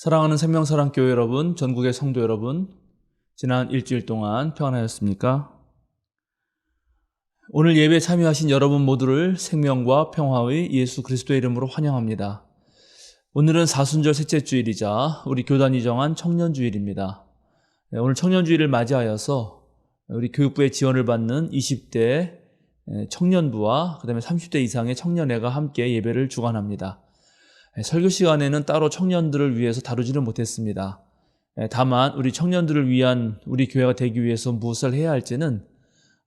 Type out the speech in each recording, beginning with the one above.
사랑하는 생명사랑교회 여러분, 전국의 성도 여러분, 지난 일주일 동안 평안하셨습니까? 오늘 예배에 참여하신 여러분 모두를 생명과 평화의 예수 그리스도의 이름으로 환영합니다. 오늘은 사순절 셋째 주일이자 우리 교단이 정한 청년주일입니다. 오늘 청년주일을 맞이하여서 우리 교육부의 지원을 받는 20대 청년부와 그다음에 30대 이상의 청년회가 함께 예배를 주관합니다. 설교 시간에는 따로 청년들을 위해서 다루지는 못했습니다. 다만 우리 청년들을 위한 우리 교회가 되기 위해서 무엇을 해야 할지는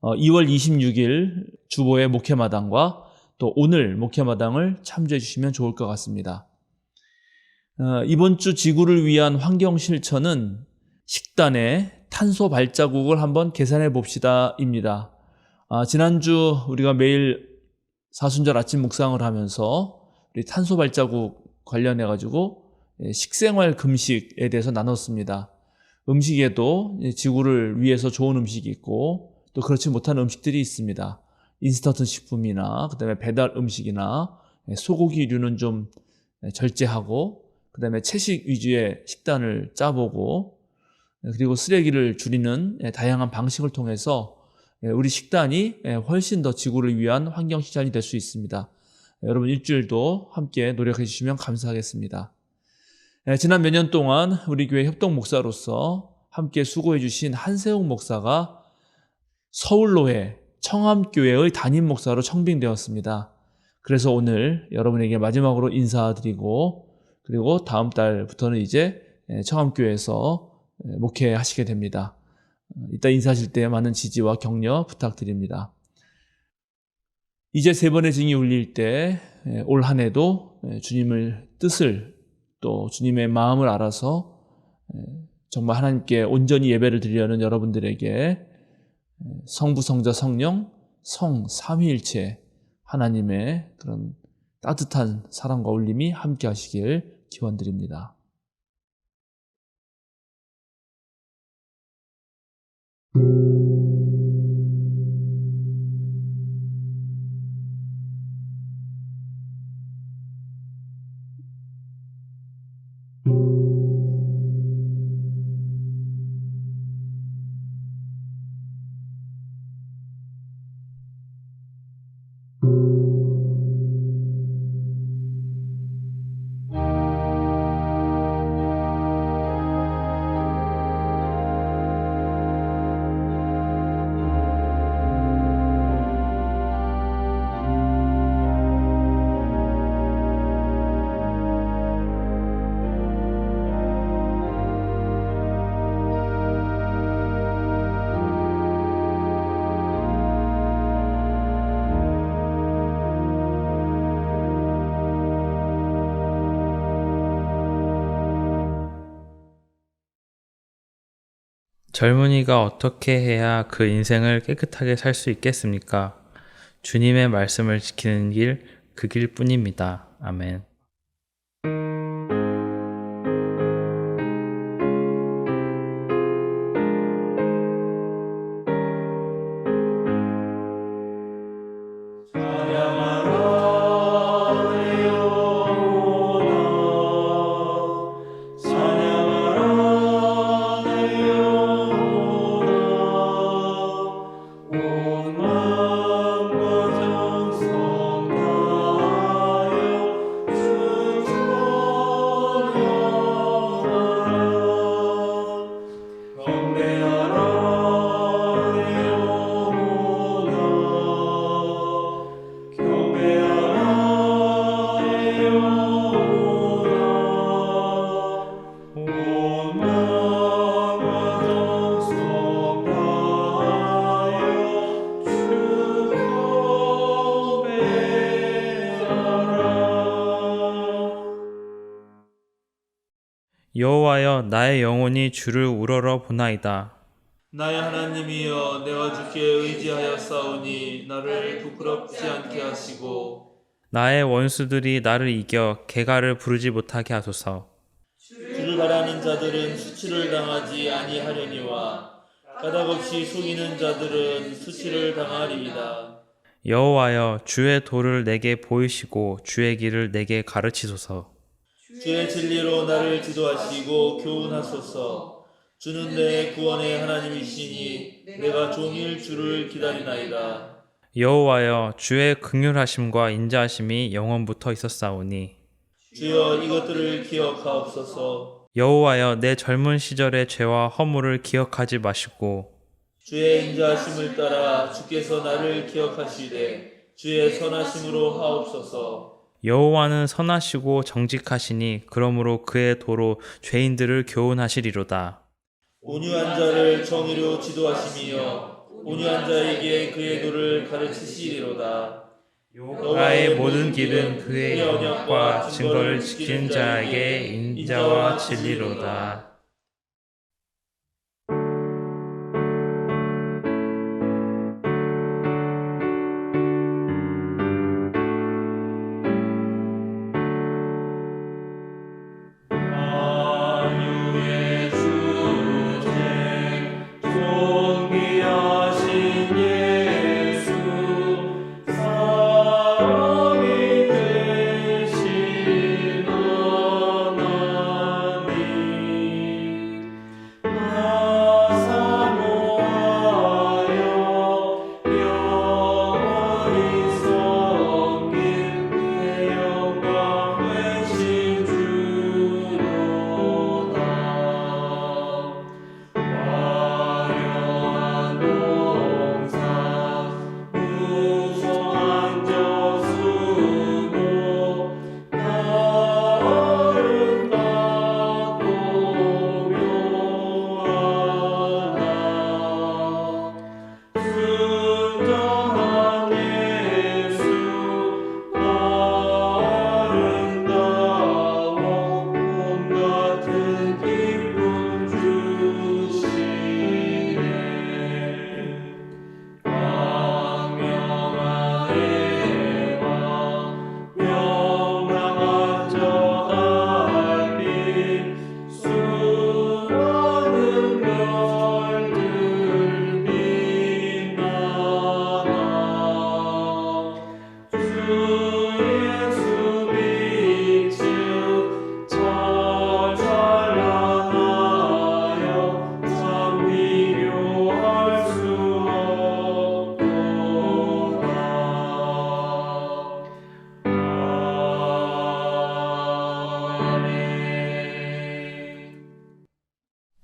2월 26일 주보의 목회마당과 또 오늘 목회마당을 참조해 주시면 좋을 것 같습니다. 이번 주 지구를 위한 환경 실천은 식단의 탄소 발자국을 한번 계산해 봅시다입니다. 지난주 우리가 매일 사순절 아침 묵상을 하면서 우리 탄소 발자국 관련해 가지고 식생활 금식에 대해서 나눴습니다. 음식에도 지구를 위해서 좋은 음식이 있고 또 그렇지 못한 음식들이 있습니다. 인스턴트 식품이나 그다음에 배달 음식이나 소고기류는 좀 절제하고 그다음에 채식 위주의 식단을 짜보고 그리고 쓰레기를 줄이는 다양한 방식을 통해서 우리 식단이 훨씬 더 지구를 위한 환경 실천이 될 수 있습니다. 여러분 일주일도 함께 노력해 주시면 감사하겠습니다. 지난 몇 년 동안 우리 교회 협동 목사로서 함께 수고해 주신 한세웅 목사가 서울로회 청암교회의 담임 목사로 청빙되었습니다. 그래서 오늘 여러분에게 마지막으로 인사드리고 그리고 다음 달부터는 이제 청암교회에서 목회하시게 됩니다. 이따 인사하실 때 많은 지지와 격려 부탁드립니다. 이제 세 번의 증이 울릴 때 올 한 해도 주님을 뜻을 또 주님의 마음을 알아서 정말 하나님께 온전히 예배를 드리려는 여러분들에게 성부, 성자, 성령, 성 삼위일체 하나님의 그런 따뜻한 사랑과 울림이 함께 하시길 기원드립니다. 젊은이가 어떻게 해야 그 인생을 깨끗하게 살 수 있겠습니까? 주님의 말씀을 지키는 길, 그 길뿐입니다. 아멘. 여호와여, 나의 영혼이 주를 우러러 보나이다. 나의 하나님이여, 내가 주께 의지하였사오니 나를 부끄럽지 않게 하시고 나의 원수들이 나를 이겨 개가를 부르지 못하게 하소서. 주를 바라는 자들은 수치를 당하지 아니하려니와 까닭없이 속이는 자들은 수치를 당하리이다. 여호와여, 주의 도를 내게 보이시고 주의 길을 내게 가르치소서. 주의 진리로 나를 지도하시고 교훈하소서. 주는 내 구원의 하나님이시니 내가 종일 주를 기다리나이다. 여호와여, 주의 긍휼하심과 인자하심이 영원부터 있었사오니 주여 이것들을 기억하옵소서. 여호와여, 내 젊은 시절의 죄와 허물을 기억하지 마시고 주의 인자하심을 따라 주께서 나를 기억하시되 주의 선하심으로 하옵소서. 여호와는 선하시고 정직하시니 그러므로 그의 도로 죄인들을 교훈하시리로다. 온유한 자를 정의로 지도하시며 온유한 자에게 그의 도를 가르치시리로다. 여호와의 모든 길은 그의 언약과 증거를 지키는 자에게 인자와 진리로다.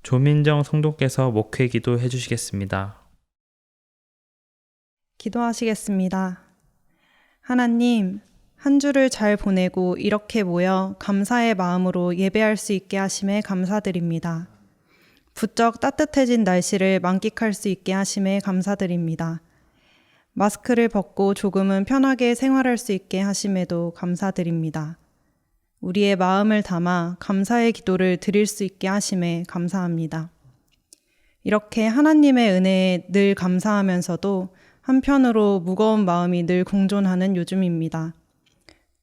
조민정 성도께서 목회 기도 해주시겠습니다. 기도하시겠습니다. 하나님, 한 주를 잘 보내고 이렇게 모여 감사의 마음으로 예배할 수 있게 하심에 감사드립니다. 부쩍 따뜻해진 날씨를 만끽할 수 있게 하심에 감사드립니다. 마스크를 벗고 조금은 편하게 생활할 수 있게 하심에도 감사드립니다. 우리의 마음을 담아 감사의 기도를 드릴 수 있게 하심에 감사합니다. 이렇게 하나님의 은혜에 늘 감사하면서도 한편으로 무거운 마음이 늘 공존하는 요즘입니다.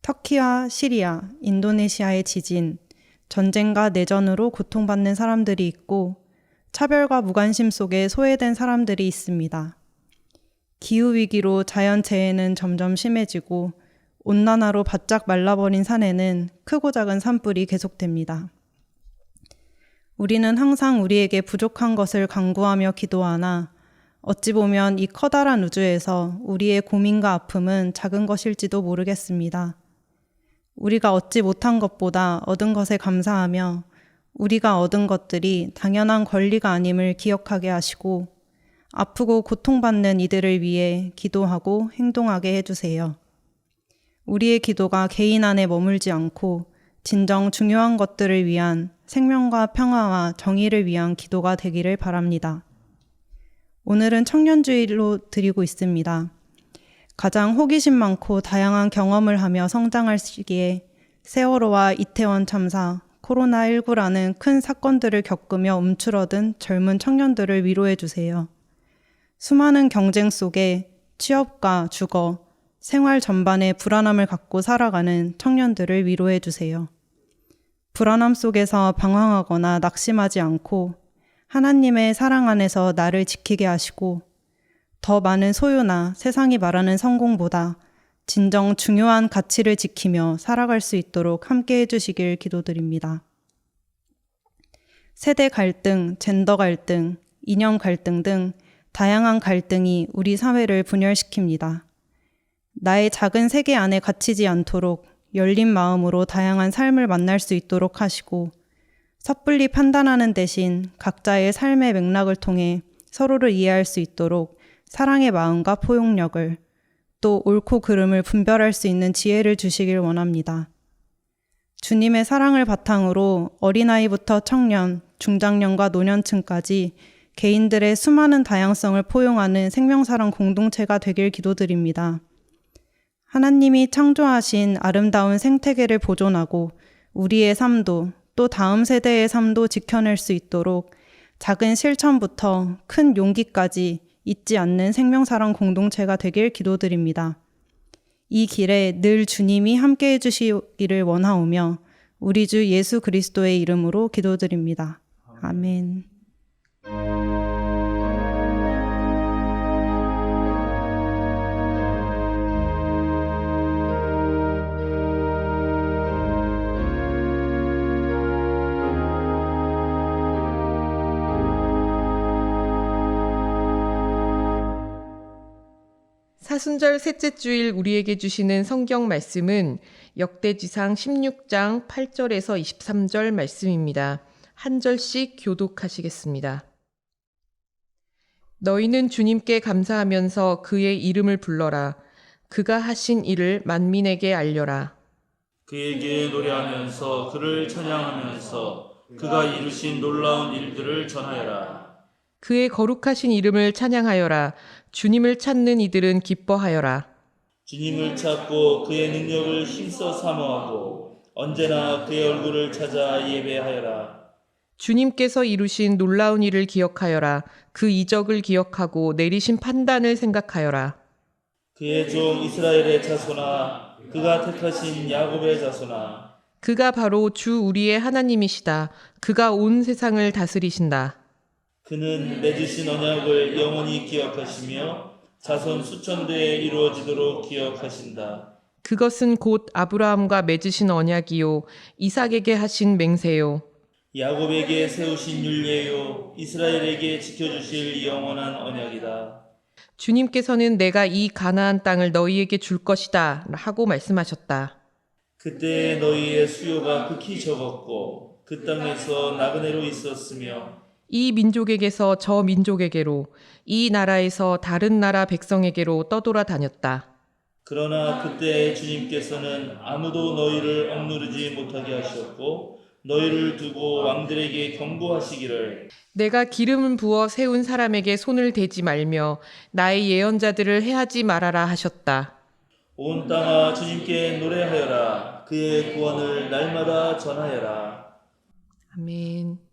터키와 시리아, 인도네시아의 지진, 전쟁과 내전으로 고통받는 사람들이 있고 차별과 무관심 속에 소외된 사람들이 있습니다. 기후위기로 자연재해는 점점 심해지고 온난화로 바짝 말라버린 산에는 크고 작은 산불이 계속됩니다. 우리는 항상 우리에게 부족한 것을 간구하며 기도하나 어찌 보면 이 커다란 우주에서 우리의 고민과 아픔은 작은 것일지도 모르겠습니다. 우리가 얻지 못한 것보다 얻은 것에 감사하며 우리가 얻은 것들이 당연한 권리가 아님을 기억하게 하시고 아프고 고통받는 이들을 위해 기도하고 행동하게 해주세요. 우리의 기도가 개인 안에 머물지 않고 진정 중요한 것들을 위한 생명과 평화와 정의를 위한 기도가 되기를 바랍니다. 오늘은 청년주일로 드리고 있습니다. 가장 호기심 많고 다양한 경험을 하며 성장할 시기에 세월호와 이태원 참사, 코로나19라는 큰 사건들을 겪으며 움츠러든 젊은 청년들을 위로해 주세요. 수많은 경쟁 속에 취업과 주거, 생활 전반에 불안함을 갖고 살아가는 청년들을 위로해 주세요. 불안함 속에서 방황하거나 낙심하지 않고 하나님의 사랑 안에서 나를 지키게 하시고 더 많은 소유나 세상이 말하는 성공보다 진정 중요한 가치를 지키며 살아갈 수 있도록 함께 해주시길 기도드립니다. 세대 갈등, 젠더 갈등, 이념 갈등 등 다양한 갈등이 우리 사회를 분열시킵니다. 나의 작은 세계 안에 갇히지 않도록 열린 마음으로 다양한 삶을 만날 수 있도록 하시고 섣불리 판단하는 대신 각자의 삶의 맥락을 통해 서로를 이해할 수 있도록 사랑의 마음과 포용력을 또 옳고 그름을 분별할 수 있는 지혜를 주시길 원합니다. 주님의 사랑을 바탕으로 어린아이부터 청년, 중장년과 노년층까지 개인들의 수많은 다양성을 포용하는 생명사랑 공동체가 되길 기도드립니다. 하나님이 창조하신 아름다운 생태계를 보존하고 우리의 삶도 또 다음 세대의 삶도 지켜낼 수 있도록 작은 실천부터 큰 용기까지 잊지 않는 생명사랑 공동체가 되길 기도드립니다. 이 길에 늘 주님이 함께해 주시기를 원하오며 우리 주 예수 그리스도의 이름으로 기도드립니다. 아멘. 사순절 셋째 주일 우리에게 주시는 성경 말씀은 역대지상 16장 8절에서 23절 말씀입니다. 한 절씩 교독하시겠습니다. 너희는 주님께 감사하면서 그의 이름을 불러라. 그가 하신 일을 만민에게 알려라. 그에게 노래하면서 그를 찬양하면서 그가 이루신 놀라운 일들을 전하여라. 그의 거룩하신 이름을 찬양하여라. 주님을 찾는 이들은 기뻐하여라. 주님을 찾고 그의 능력을 힘써 사모하고 언제나 그의 얼굴을 찾아 예배하여라. 주님께서 이루신 놀라운 일을 기억하여라. 그 이적을 기억하고 내리신 판단을 생각하여라. 그의 종 이스라엘의 자손아, 그가 택하신 야곱의 자손아, 그가 바로 주 우리의 하나님이시다. 그가 온 세상을 다스리신다. 그는 맺으신 언약을 영원히 기억하시며 자손 수천대에 이루어지도록 기억하신다. 그것은 곧 아브라함과 맺으신 언약이요 이삭에게 하신 맹세요. 야곱에게 세우신 율례요 이스라엘에게 지켜주실 영원한 언약이다. 주님께서는 내가 이 가나안 땅을 너희에게 줄 것이다 하고 말씀하셨다. 그때 너희의 수요가 극히 적었고 그 땅에서 나그네로 있었으며 이 민족에게서 저 민족에게로, 이 나라에서 다른 나라 백성에게로 떠돌아다녔다. 그러나 그때 주님께서는 아무도 너희를 억누르지 못하게 하셨고 너희를 두고 왕들에게 경고하시기를 내가 기름을 부어 세운 사람에게 손을 대지 말며 나의 예언자들을 해하지 말아라 하셨다. 온 땅아 주님께 노래하여라. 그의 구원을 날마다 전하여라. 아멘.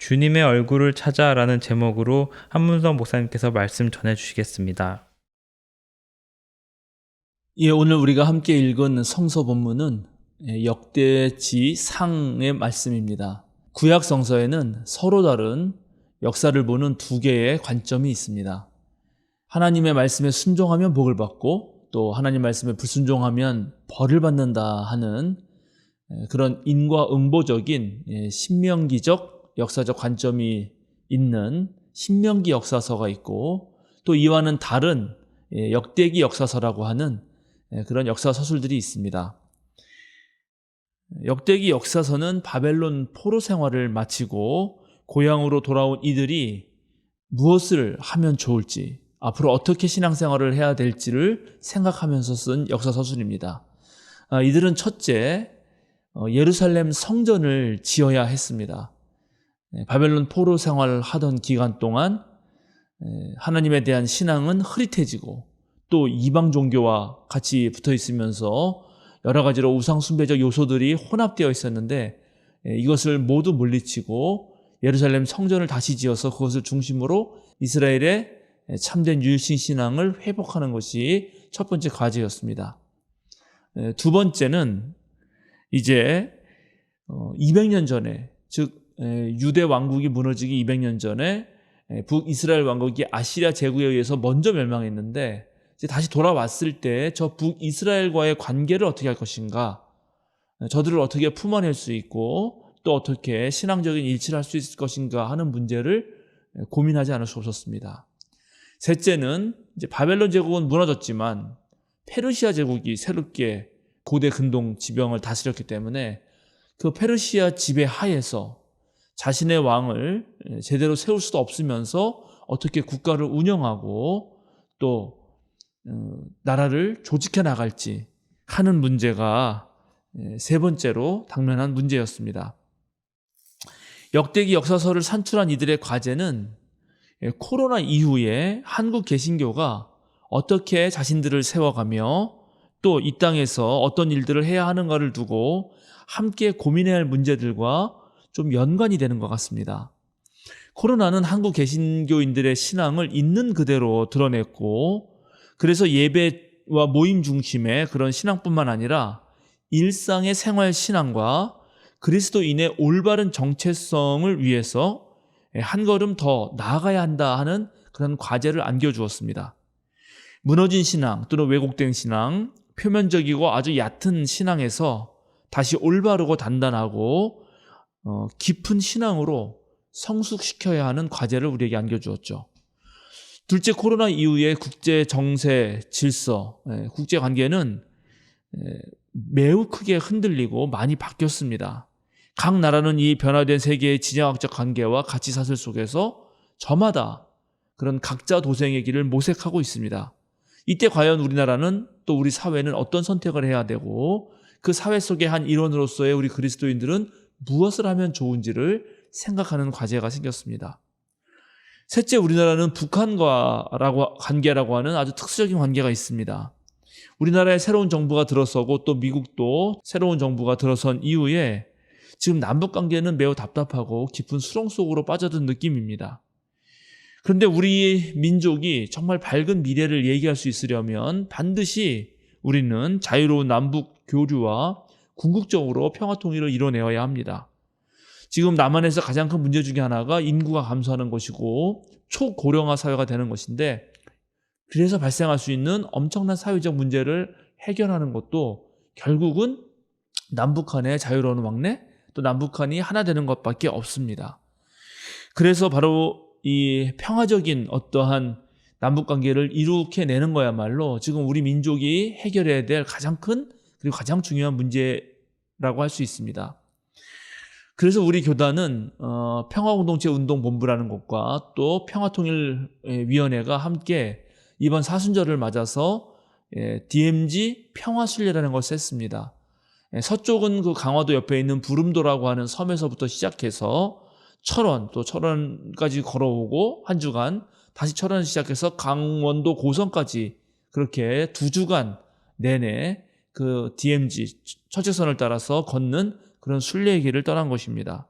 주님의 얼굴을 찾아라는 제목으로 한문성 목사님께서 말씀 전해주시겠습니다. 예, 오늘 우리가 함께 읽은 성서 본문은 역대지상의 말씀입니다. 구약 성서에는 서로 다른 역사를 보는 두 개의 관점이 있습니다. 하나님의 말씀에 순종하면 복을 받고 또 하나님 말씀에 불순종하면 벌을 받는다 하는 그런 인과응보적인 신명기적 역사적 관점이 있는 신명기 역사서가 있고 또 이와는 다른 역대기 역사서라고 하는 그런 역사 서술들이 있습니다. 역대기 역사서는 바벨론 포로 생활을 마치고 고향으로 돌아온 이들이 무엇을 하면 좋을지, 앞으로 어떻게 신앙생활을 해야 될지를 생각하면서 쓴 역사 서술입니다. 이들은 첫째, 예루살렘 성전을 지어야 했습니다. 바벨론 포로 생활을 하던 기간 동안 하나님에 대한 신앙은 흐릿해지고 또 이방 종교와 같이 붙어 있으면서 여러 가지로 우상 숭배적 요소들이 혼합되어 있었는데 이것을 모두 물리치고 예루살렘 성전을 다시 지어서 그것을 중심으로 이스라엘의 참된 유일신 신앙을 회복하는 것이 첫 번째 과제였습니다. 두 번째는 이제 200년 전에, 즉 유대 왕국이 무너지기 200년 전에 북이스라엘 왕국이 아시리아 제국에 의해서 먼저 멸망했는데 이제 다시 돌아왔을 때 저 북이스라엘과의 관계를 어떻게 할 것인가, 저들을 어떻게 품어낼 수 있고 또 어떻게 신앙적인 일치를 할 수 있을 것인가 하는 문제를 고민하지 않을 수 없었습니다. 셋째는 이제 바벨론 제국은 무너졌지만 페르시아 제국이 새롭게 고대 근동 지병을 다스렸기 때문에 그 페르시아 지배 하에서 자신의 왕을 제대로 세울 수도 없으면서 어떻게 국가를 운영하고 또 나라를 조직해 나갈지 하는 문제가 세 번째로 당면한 문제였습니다. 역대기 역사서를 산출한 이들의 과제는 코로나 이후에 한국 개신교가 어떻게 자신들을 세워가며 또 이 땅에서 어떤 일들을 해야 하는가를 두고 함께 고민해야 할 문제들과 좀 연관이 되는 것 같습니다. 코로나는 한국 개신교인들의 신앙을 있는 그대로 드러냈고 그래서 예배와 모임 중심의 그런 신앙뿐만 아니라 일상의 생활 신앙과 그리스도인의 올바른 정체성을 위해서 한 걸음 더 나아가야 한다 하는 그런 과제를 안겨주었습니다. 무너진 신앙 또는 왜곡된 신앙, 표면적이고 아주 얕은 신앙에서 다시 올바르고 단단하고 깊은 신앙으로 성숙시켜야 하는 과제를 우리에게 안겨주었죠. 둘째, 코로나 이후의 국제 정세, 질서, 국제 관계는 매우 크게 흔들리고 많이 바뀌었습니다. 각 나라는 이 변화된 세계의 지정학적 관계와 가치 사슬 속에서 저마다 그런 각자 도생의 길을 모색하고 있습니다. 이때 과연 우리나라는 또 우리 사회는 어떤 선택을 해야 되고 그 사회 속의 한 일원으로서의 우리 그리스도인들은 무엇을 하면 좋은지를 생각하는 과제가 생겼습니다. 셋째, 우리나라는 북한과 관계라고 하는 아주 특수적인 관계가 있습니다. 우리나라에 새로운 정부가 들어서고 또 미국도 새로운 정부가 들어선 이후에 지금 남북 관계는 매우 답답하고 깊은 수렁 속으로 빠져든 느낌입니다. 그런데 우리 민족이 정말 밝은 미래를 얘기할 수 있으려면 반드시 우리는 자유로운 남북 교류와 궁극적으로 평화 통일을 이뤄내어야 합니다. 지금 남한에서 가장 큰 문제 중에 하나가 인구가 감소하는 것이고 초고령화 사회가 되는 것인데 그래서 발생할 수 있는 엄청난 사회적 문제를 해결하는 것도 결국은 남북한의 자유로운 왕래 또 남북한이 하나 되는 것밖에 없습니다. 그래서 바로 이 평화적인 어떠한 남북관계를 이룩해내는 거야말로 지금 우리 민족이 해결해야 될 가장 큰 그리고 가장 중요한 문제라고 할 수 있습니다. 그래서 우리 교단은 평화공동체 운동본부라는 곳과 또 평화통일위원회가 함께 이번 사순절을 맞아서 DMZ 평화순례라는 것을 했습니다. 서쪽은 그 강화도 옆에 있는 부름도라고 하는 섬에서부터 시작해서 철원, 또 철원까지 걸어오고 한 주간, 다시 철원을 시작해서 강원도 고성까지 그렇게 2주간 내내 그 DMZ 철책선을 따라서 걷는 그런 순례의 길을 떠난 것입니다.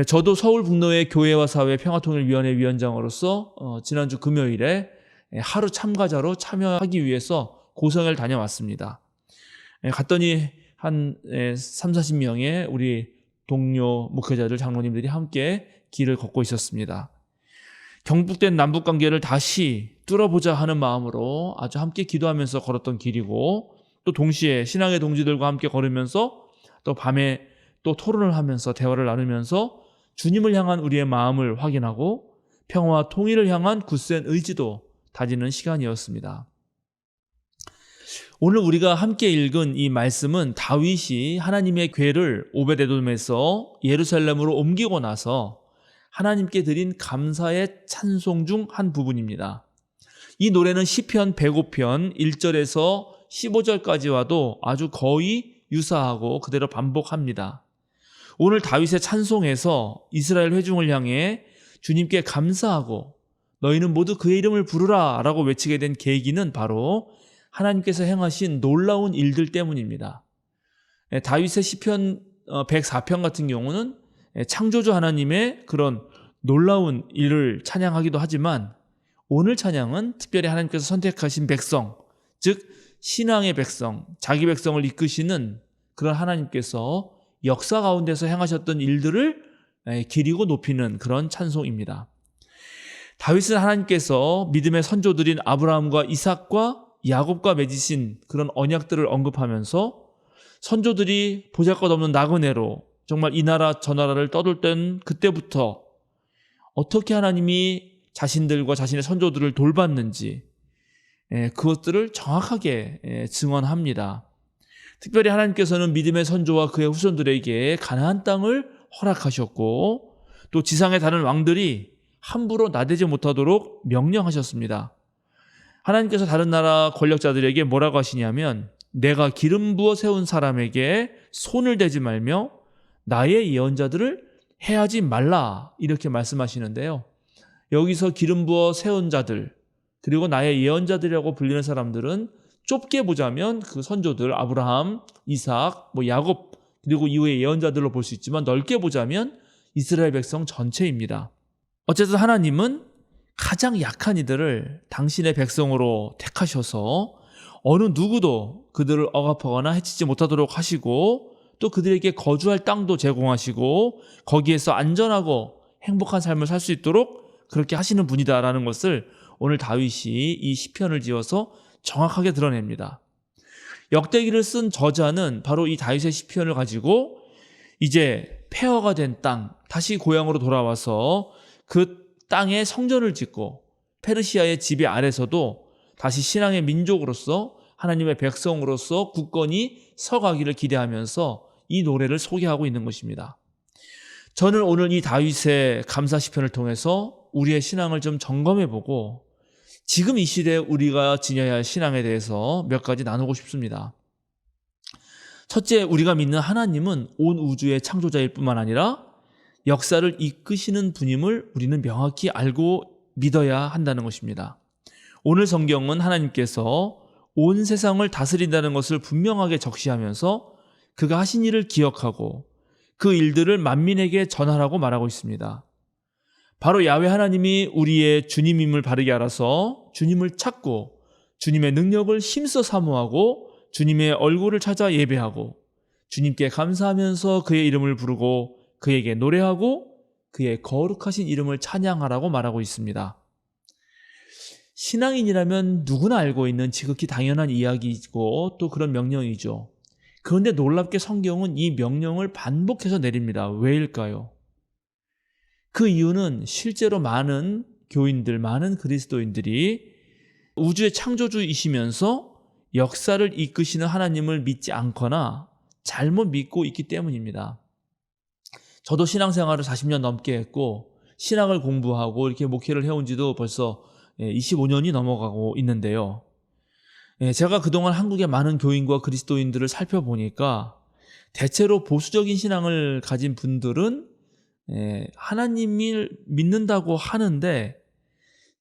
저도 서울북로의 교회와 사회 평화통일위원회 위원장으로서 지난주 금요일에 하루 참가자로 참여하기 위해서 고성을 다녀왔습니다. 갔더니 한 30-40명의 우리 동료 목회자들, 장로님들이 함께 길을 걷고 있었습니다. 경북된 남북관계를 다시 뚫어보자 하는 마음으로 아주 함께 기도하면서 걸었던 길이고, 또 동시에 신앙의 동지들과 함께 걸으면서 또 밤에 또 토론을 하면서 대화를 나누면서 주님을 향한 우리의 마음을 확인하고 평화와 통일을 향한 굳센 의지도 다지는 시간이었습니다. 오늘 우리가 함께 읽은 이 말씀은 다윗이 하나님의 궤를 오벳에돔에서 예루살렘으로 옮기고 나서 하나님께 드린 감사의 찬송 중 한 부분입니다. 이 노래는 시편 105편 1절에서 15절까지와도 아주 거의 유사하고 그대로 반복합니다. 오늘 다윗의 찬송에서 이스라엘 회중을 향해 주님께 감사하고 너희는 모두 그의 이름을 부르라 라고 외치게 된 계기는 바로 하나님께서 행하신 놀라운 일들 때문입니다. 다윗의 시편 104편 같은 경우는 창조주 하나님의 그런 놀라운 일을 찬양하기도 하지만, 오늘 찬양은 특별히 하나님께서 선택하신 백성, 즉 신앙의 백성, 자기 백성을 이끄시는 그런 하나님께서 역사 가운데서 행하셨던 일들을 기리고 높이는 그런 찬송입니다. 다윗은 하나님께서 믿음의 선조들인 아브라함과 이삭과 야곱과 맺으신 그런 언약들을 언급하면서 선조들이 보잘것없는 나그네로 정말 이 나라 저 나라를 떠돌던 그때부터 어떻게 하나님이 자신들과 자신의 선조들을 돌봤는지 그것들을 정확하게 증언합니다. 특별히 하나님께서는 믿음의 선조와 그의 후손들에게 가나안 땅을 허락하셨고, 또 지상의 다른 왕들이 함부로 나대지 못하도록 명령하셨습니다. 하나님께서 다른 나라 권력자들에게 뭐라고 하시냐면, 내가 기름 부어 세운 사람에게 손을 대지 말며 나의 예언자들을 해하지 말라, 이렇게 말씀하시는데요. 여기서 기름 부어 세운 자들, 그리고 나의 예언자들이라고 불리는 사람들은 좁게 보자면 그 선조들 아브라함, 이삭, 야곱, 그리고 이후의 예언자들로 볼 수 있지만, 넓게 보자면 이스라엘 백성 전체입니다. 어쨌든 하나님은 가장 약한 이들을 당신의 백성으로 택하셔서 어느 누구도 그들을 억압하거나 해치지 못하도록 하시고, 또 그들에게 거주할 땅도 제공하시고 거기에서 안전하고 행복한 삶을 살 수 있도록 그렇게 하시는 분이다라는 것을 오늘 다윗이 이 시편을 지어서 정확하게 드러냅니다. 역대기를 쓴 저자는 바로 이 다윗의 시편을 가지고 이제 폐허가 된 땅, 다시 고향으로 돌아와서 그 땅에 성전을 짓고 페르시아의 지배 아래서도 다시 신앙의 민족으로서 하나님의 백성으로서 굳건히 서가기를 기대하면서 이 노래를 소개하고 있는 것입니다. 저는 오늘 이 다윗의 감사 시편을 통해서 우리의 신앙을 좀 점검해보고 지금 이 시대에 우리가 지녀야 할 신앙에 대해서 몇 가지 나누고 싶습니다. 첫째, 우리가 믿는 하나님은 온 우주의 창조자일 뿐만 아니라 역사를 이끄시는 분임을 우리는 명확히 알고 믿어야 한다는 것입니다. 오늘 성경은 하나님께서 온 세상을 다스린다는 것을 분명하게 적시하면서 그가 하신 일을 기억하고 그 일들을 만민에게 전하라고 말하고 있습니다. 바로 야훼 하나님이 우리의 주님임을 바르게 알아서 주님을 찾고 주님의 능력을 힘써 사모하고 주님의 얼굴을 찾아 예배하고 주님께 감사하면서 그의 이름을 부르고 그에게 노래하고 그의 거룩하신 이름을 찬양하라고 말하고 있습니다. 신앙인이라면 누구나 알고 있는 지극히 당연한 이야기이고 또 그런 명령이죠. 그런데 놀랍게 성경은 이 명령을 반복해서 내립니다. 왜일까요? 그 이유는 실제로 많은 교인들, 많은 그리스도인들이 우주의 창조주이시면서 역사를 이끄시는 하나님을 믿지 않거나 잘못 믿고 있기 때문입니다. 저도 신앙생활을 40년 넘게 했고 신학을 공부하고 이렇게 목회를 해온 지도 벌써 25년이 넘어가고 있는데요. 제가 그동안 한국의 많은 교인과 그리스도인들을 살펴보니까 대체로 보수적인 신앙을 가진 분들은 하나님을 믿는다고 하는데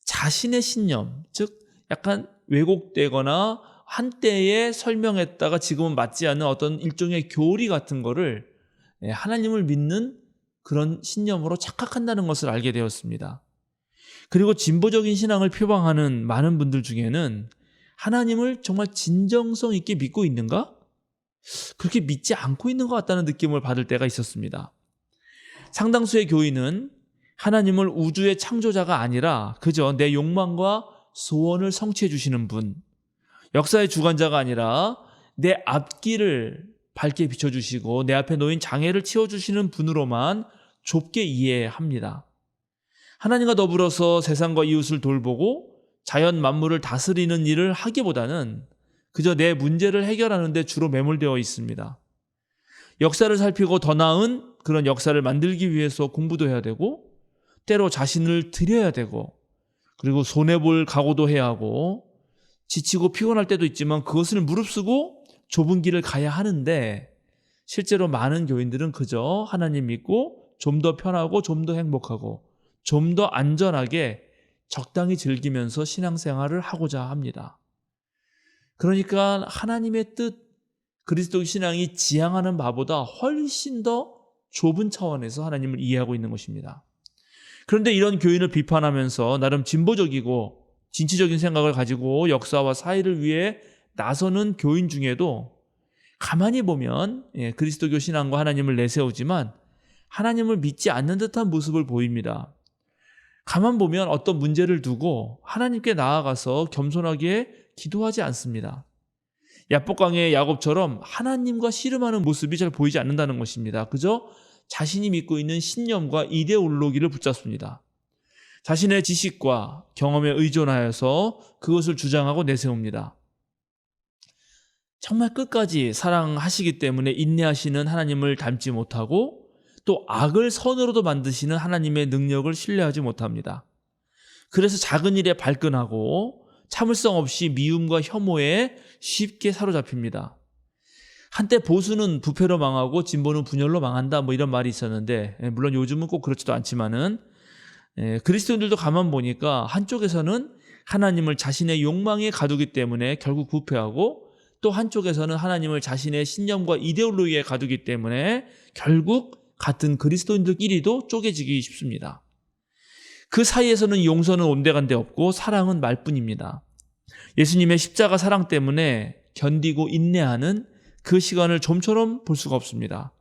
자신의 신념, 즉 약간 왜곡되거나 한때에 설명했다가 지금은 맞지 않는 어떤 일종의 교리 같은 거를 하나님을 믿는 그런 신념으로 착각한다는 것을 알게 되었습니다. 그리고 진보적인 신앙을 표방하는 많은 분들 중에는 하나님을 정말 진정성 있게 믿고 있는가? 그렇게 믿지 않고 있는 것 같다는 느낌을 받을 때가 있었습니다. 상당수의 교인은 하나님을 우주의 창조자가 아니라 그저 내 욕망과 소원을 성취해 주시는 분, 역사의 주관자가 아니라 내 앞길을 밝게 비춰주시고 내 앞에 놓인 장애를 치워주시는 분으로만 좁게 이해합니다. 하나님과 더불어서 세상과 이웃을 돌보고 자연 만물을 다스리는 일을 하기보다는 그저 내 문제를 해결하는 데 주로 매몰되어 있습니다. 역사를 살피고 더 나은 그런 역사를 만들기 위해서 공부도 해야 되고 때로 자신을 들여야 되고 그리고 손해볼 각오도 해야 하고 지치고 피곤할 때도 있지만 그것을 무릅쓰고 좁은 길을 가야 하는데 실제로 많은 교인들은 그저 하나님 믿고 좀 더 편하고 좀 더 행복하고 좀 더 안전하게 적당히 즐기면서 신앙생활을 하고자 합니다. 그러니까 하나님의 뜻, 그리스도 신앙이 지향하는 바보다 훨씬 더 좁은 차원에서 하나님을 이해하고 있는 것입니다. 그런데 이런 교인을 비판하면서 나름 진보적이고 진취적인 생각을 가지고 역사와 사회를 위해 나서는 교인 중에도 가만히 보면 그리스도교 신앙과 하나님을 내세우지만 하나님을 믿지 않는 듯한 모습을 보입니다. 가만 보면 어떤 문제를 두고 하나님께 나아가서 겸손하게 기도하지 않습니다. 야복강의 야곱처럼 하나님과 씨름하는 모습이 잘 보이지 않는다는 것입니다. 그저 자신이 믿고 있는 신념과 이데올로기를 붙잡습니다. 자신의 지식과 경험에 의존하여서 그것을 주장하고 내세웁니다. 정말 끝까지 사랑하시기 때문에 인내하시는 하나님을 닮지 못하고 또 악을 선으로도 만드시는 하나님의 능력을 신뢰하지 못합니다. 그래서 작은 일에 발끈하고 참을성 없이 미움과 혐오에 쉽게 사로잡힙니다. 한때 보수는 부패로 망하고 진보는 분열로 망한다 이런 말이 있었는데 물론 요즘은 꼭 그렇지도 않지만은 그리스도인들도 가만 보니까 한쪽에서는 하나님을 자신의 욕망에 가두기 때문에 결국 부패하고 또 한쪽에서는 하나님을 자신의 신념과 이데올로기에 가두기 때문에 결국 같은 그리스도인들끼리도 쪼개지기 쉽습니다. 그 사이에서는 용서는 온데간데 없고 사랑은 말뿐입니다. 예수님의 십자가 사랑 때문에 견디고 인내하는 그 시간을 좀처럼 볼 수가 없습니다.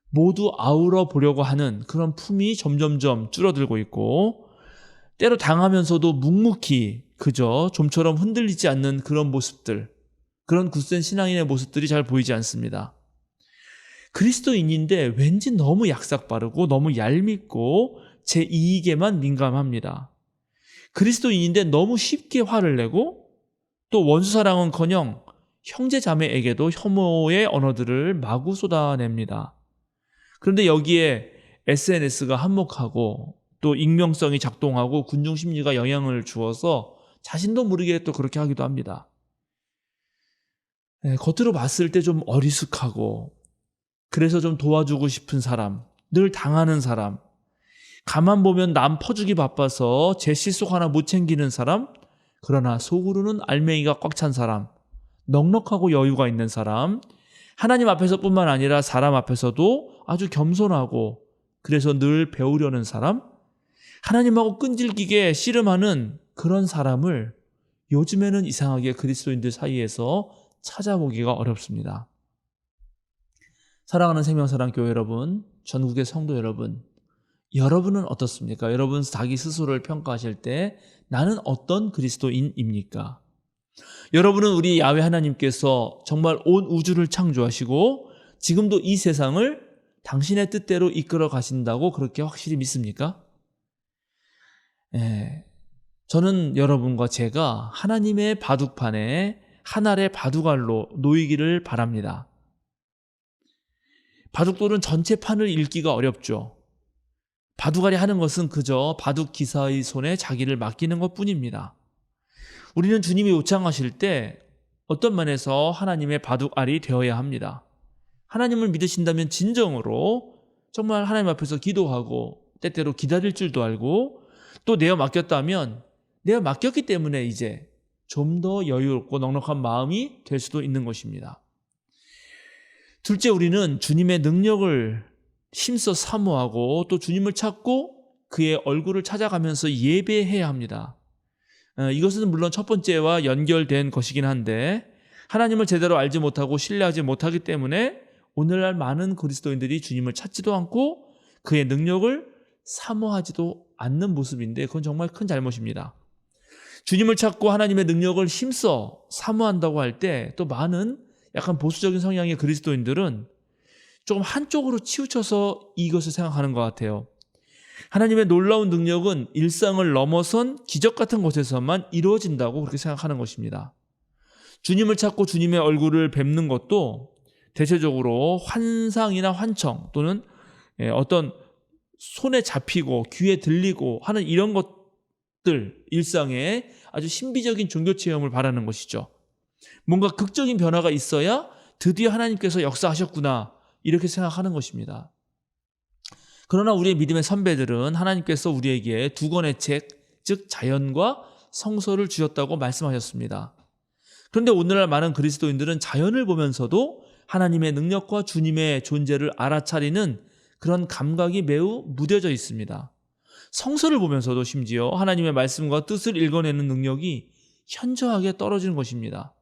모두 아우러 보려고 하는 그런 품이 점점점 줄어들고 있고 때로 당하면서도 묵묵히 그저 좀처럼 흔들리지 않는 그런 모습들, 그런 굳센 신앙인의 모습들이 잘 보이지 않습니다. 그리스도인인데 왠지 너무 약삭빠르고 너무 얄밉고 제 이익에만 민감합니다. 그리스도인인데 너무 쉽게 화를 내고 또 원수사랑은커녕 형제자매에게도 혐오의 언어들을 마구 쏟아냅니다. 그런데 여기에 SNS가 한몫하고 또 익명성이 작동하고 군중심리가 영향을 주어서 자신도 모르게 또 그렇게 하기도 합니다. 겉으로 봤을 때 좀 어리숙하고 그래서 좀 도와주고 싶은 사람, 늘 당하는 사람, 가만 보면 남 퍼주기 바빠서 제 실속 하나 못 챙기는 사람, 그러나 속으로는 알맹이가 꽉 찬 사람, 넉넉하고 여유가 있는 사람, 하나님 앞에서뿐만 아니라 사람 앞에서도 아주 겸손하고 그래서 늘 배우려는 사람, 하나님하고 끈질기게 씨름하는 그런 사람을 요즘에는 이상하게 그리스도인들 사이에서 찾아보기가 어렵습니다. 사랑하는 생명사랑교회 여러분, 전국의 성도 여러분, 여러분은 어떻습니까? 여러분 자기 스스로를 평가하실 때 나는 어떤 그리스도인입니까? 여러분은 우리 야훼 하나님께서 정말 온 우주를 창조하시고 지금도 이 세상을 당신의 뜻대로 이끌어 가신다고 그렇게 확실히 믿습니까? 저는 여러분과 제가 하나님의 바둑판에 한 알의 바둑알로 놓이기를 바랍니다. 바둑돌은 전체 판을 읽기가 어렵죠. 바둑알이 하는 것은 그저 바둑 기사의 손에 자기를 맡기는 것뿐입니다. 우리는 주님이 요청하실 때 어떤 면에서 하나님의 바둑알이 되어야 합니다. 하나님을 믿으신다면 진정으로 정말 하나님 앞에서 기도하고 때때로 기다릴 줄도 알고 또 내어 맡겼다면 내가 맡겼기 때문에 이제 좀 더 여유롭고 넉넉한 마음이 될 수도 있는 것입니다. 둘째, 우리는 주님의 능력을 힘써 사모하고 또 주님을 찾고 그의 얼굴을 찾아가면서 예배해야 합니다. 이것은 물론 첫 번째와 연결된 것이긴 한데 하나님을 제대로 알지 못하고 신뢰하지 못하기 때문에 오늘날 많은 그리스도인들이 주님을 찾지도 않고 그의 능력을 사모하지도 않는 모습인데 그건 정말 큰 잘못입니다. 주님을 찾고 하나님의 능력을 힘써 사모한다고 할 때 또 많은 약간 보수적인 성향의 그리스도인들은 조금 한쪽으로 치우쳐서 이것을 생각하는 것 같아요. 하나님의 놀라운 능력은 일상을 넘어선 기적 같은 곳에서만 이루어진다고 그렇게 생각하는 것입니다. 주님을 찾고 주님의 얼굴을 뵙는 것도 대체적으로 환상이나 환청 또는 어떤 손에 잡히고 귀에 들리고 하는 이런 것들, 일상에 아주 신비적인 종교 체험을 바라는 것이죠. 뭔가 극적인 변화가 있어야 드디어 하나님께서 역사하셨구나 이렇게 생각하는 것입니다. 그러나 우리의 믿음의 선배들은 하나님께서 우리에게 두 권의 책, 즉 자연과 성서를 주셨다고 말씀하셨습니다. 그런데 오늘날 많은 그리스도인들은 자연을 보면서도 하나님의 능력과 주님의 존재를 알아차리는 그런 감각이 매우 무뎌져 있습니다. 성서를 보면서도 심지어 하나님의 말씀과 뜻을 읽어내는 능력이 현저하게 떨어지는 것입니다.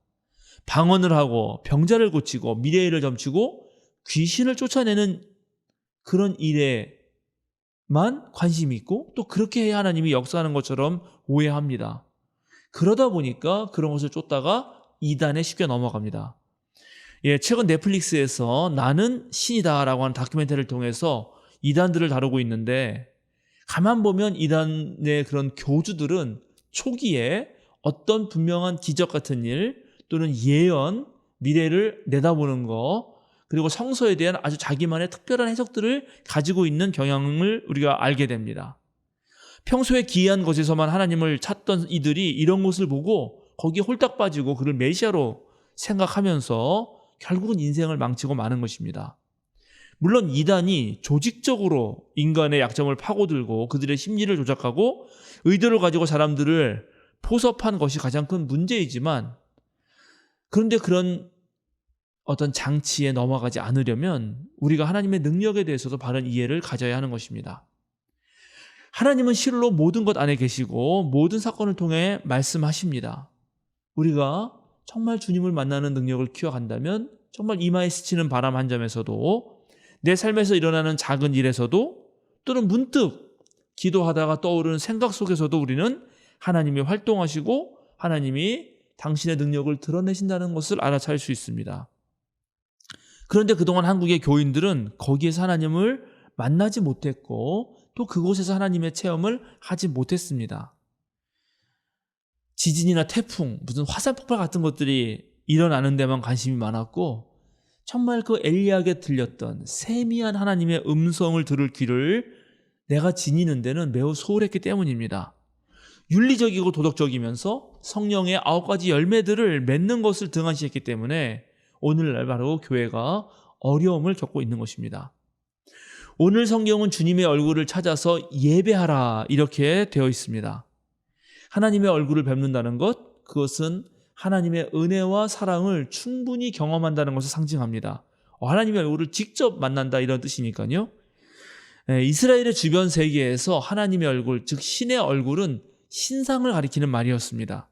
방언을 하고 병자를 고치고 미래일을 점치고 귀신을 쫓아내는 그런 일에만 관심이 있고 또 그렇게 해야 하나님이 역사하는 것처럼 오해합니다. 그러다 보니까 그런 것을 쫓다가 이단에 쉽게 넘어갑니다. 최근 넷플릭스에서 나는 신이다라고 하는 다큐멘터리를 통해서 이단들을 다루고 있는데 가만 보면 이단의 그런 교주들은 초기에 어떤 분명한 기적 같은 일 또는 예언, 미래를 내다보는 거 그리고 성서에 대한 아주 자기만의 특별한 해석들을 가지고 있는 경향을 우리가 알게 됩니다. 평소에 기이한 것에서만 하나님을 찾던 이들이 이런 것을 보고 거기에 홀딱 빠지고 그를 메시아로 생각하면서 결국은 인생을 망치고 마는 것입니다. 물론 이단이 조직적으로 인간의 약점을 파고들고 그들의 심리를 조작하고 의도를 가지고 사람들을 포섭한 것이 가장 큰 문제이지만 그런데 그런 어떤 장치에 넘어가지 않으려면 우리가 하나님의 능력에 대해서도 바른 이해를 가져야 하는 것입니다. 하나님은 실로 모든 것 안에 계시고 모든 사건을 통해 말씀하십니다. 우리가 정말 주님을 만나는 능력을 키워간다면 정말 이마에 스치는 바람 한 점에서도 내 삶에서 일어나는 작은 일에서도 또는 문득 기도하다가 떠오르는 생각 속에서도 우리는 하나님이 활동하시고 하나님이 당신의 능력을 드러내신다는 것을 알아차릴 수 있습니다. 그런데 그동안 한국의 교인들은 거기에서 하나님을 만나지 못했고 또 그곳에서 하나님의 체험을 하지 못했습니다. 지진이나 태풍, 무슨 화산 폭발 같은 것들이 일어나는 데만 관심이 많았고 정말 그 엘리야에게 들렸던 세미한 하나님의 음성을 들을 귀를 내가 지니는 데는 매우 소홀했기 때문입니다. 윤리적이고 도덕적이면서 성령의 9가지 열매들을 맺는 것을 등한시했기 때문에 오늘날 바로 교회가 어려움을 겪고 있는 것입니다. 오늘 성경은 주님의 얼굴을 찾아서 예배하라 이렇게 되어 있습니다. 하나님의 얼굴을 뵙는다는 것, 그것은 하나님의 은혜와 사랑을 충분히 경험한다는 것을 상징합니다. 하나님의 얼굴을 직접 만난다 이런 뜻이니까요. 이스라엘의 주변 세계에서 하나님의 얼굴, 즉 신의 얼굴은 신상을 가리키는 말이었습니다.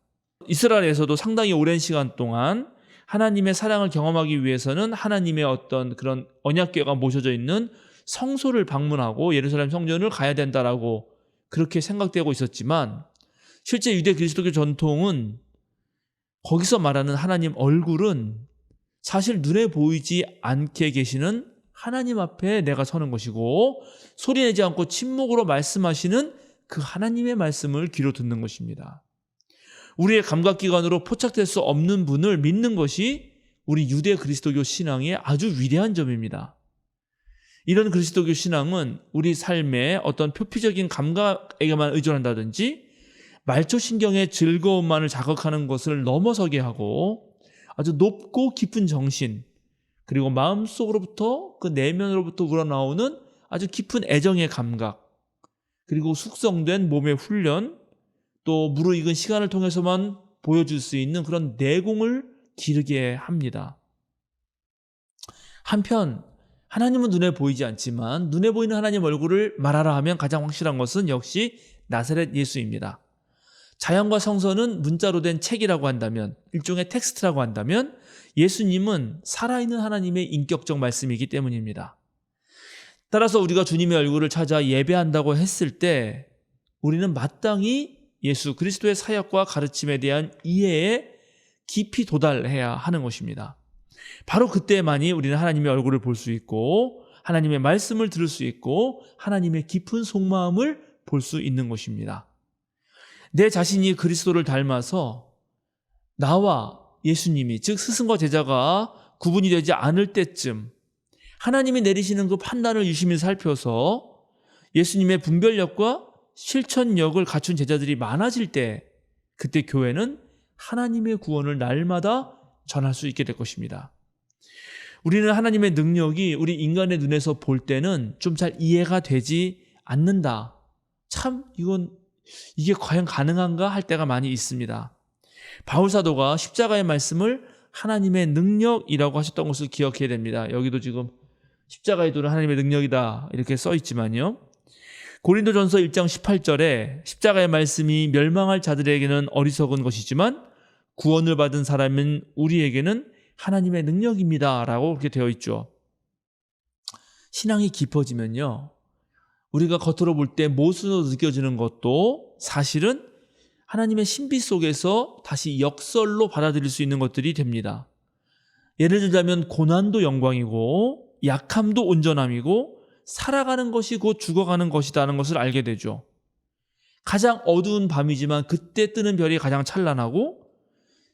이스라엘에서도 상당히 오랜 시간 동안 하나님의 사랑을 경험하기 위해서는 하나님의 어떤 그런 언약궤가 모셔져 있는 성소를 방문하고 예루살렘 성전을 가야 된다라고 그렇게 생각되고 있었지만 실제 유대 그리스도교 전통은 거기서 말하는 하나님 얼굴은 사실 눈에 보이지 않게 계시는 하나님 앞에 내가 서는 것이고 소리내지 않고 침묵으로 말씀하시는 그 하나님의 말씀을 귀로 듣는 것입니다. 우리의 감각기관으로 포착될 수 없는 분을 믿는 것이 우리 유대 그리스도교 신앙의 아주 위대한 점입니다. 이런 그리스도교 신앙은 우리 삶의 어떤 표피적인 감각에게만 의존한다든지 말초신경의 즐거움만을 자극하는 것을 넘어서게 하고 아주 높고 깊은 정신 그리고 마음속으로부터 그 내면으로부터 우러나오는 아주 깊은 애정의 감각 그리고 숙성된 몸의 훈련 또 무르익은 시간을 통해서만 보여줄 수 있는 그런 내공을 기르게 합니다. 한편 하나님은 눈에 보이지 않지만 눈에 보이는 하나님 얼굴을 말하라 하면 가장 확실한 것은 역시 나사렛 예수입니다. 자연과 성서는 문자로 된 책이라고 한다면, 일종의 텍스트라고 한다면 예수님은 살아있는 하나님의 인격적 말씀이기 때문입니다. 따라서 우리가 주님의 얼굴을 찾아 예배한다고 했을 때 우리는 마땅히 예수 그리스도의 사역과 가르침에 대한 이해에 깊이 도달해야 하는 것입니다. 바로 그때만이 우리는 하나님의 얼굴을 볼 수 있고 하나님의 말씀을 들을 수 있고 하나님의 깊은 속마음을 볼 수 있는 것입니다. 내 자신이 그리스도를 닮아서 나와 예수님이, 즉 스승과 제자가 구분이 되지 않을 때쯤 하나님이 내리시는 그 판단을 유심히 살펴서 예수님의 분별력과 실천력을 갖춘 제자들이 많아질 때, 그때 교회는 하나님의 구원을 날마다 전할 수 있게 될 것입니다. 우리는 하나님의 능력이 우리 인간의 눈에서 볼 때는 좀 잘 이해가 되지 않는다. 참 이게 과연 가능한가 할 때가 많이 있습니다. 바울 사도가 십자가의 말씀을 하나님의 능력이라고 하셨던 것을 기억해야 됩니다. 여기도 지금 십자가의 도는 하나님의 능력이다 이렇게 써 있지만요. 고린도전서 1장 18절에 십자가의 말씀이 멸망할 자들에게는 어리석은 것이지만 구원을 받은 사람은 우리에게는 하나님의 능력입니다 라고 그렇게 되어 있죠. 신앙이 깊어지면요, 우리가 겉으로 볼 때 모순으로 느껴지는 것도 사실은 하나님의 신비 속에서 다시 역설로 받아들일 수 있는 것들이 됩니다. 예를 들자면 고난도 영광이고 약함도 온전함이고 살아가는 것이 곧 죽어가는 것이라는 것을 알게 되죠. 가장 어두운 밤이지만 그때 뜨는 별이 가장 찬란하고,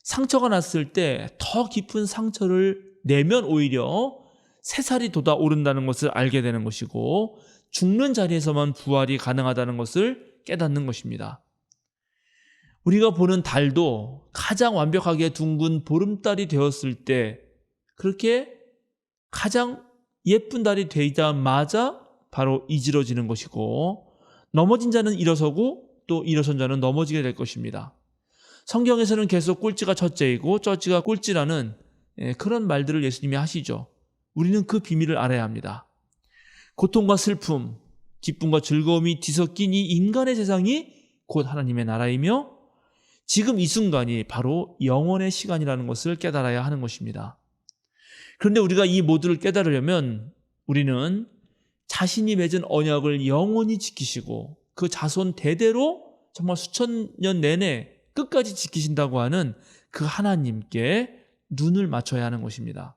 상처가 났을 때 더 깊은 상처를 내면 오히려 새살이 돋아오른다는 것을 알게 되는 것이고, 죽는 자리에서만 부활이 가능하다는 것을 깨닫는 것입니다. 우리가 보는 달도 가장 완벽하게 둥근 보름달이 되었을 때 그렇게 가장 예쁜 달이 되자마자 바로 이지러지는 것이고, 넘어진 자는 일어서고 또 일어선 자는 넘어지게 될 것입니다. 성경에서는 계속 꼴찌가 첫째이고 쩌찌가 꼴찌라는 그런 말들을 예수님이 하시죠. 우리는 그 비밀을 알아야 합니다. 고통과 슬픔, 기쁨과 즐거움이 뒤섞인 이 인간의 세상이 곧 하나님의 나라이며 지금 이 순간이 바로 영원의 시간이라는 것을 깨달아야 하는 것입니다. 그런데 우리가 이 모두를 깨달으려면 우리는 자신이 맺은 언약을 영원히 지키시고 그 자손 대대로 정말 수천 년 내내 끝까지 지키신다고 하는 그 하나님께 눈을 맞춰야 하는 것입니다.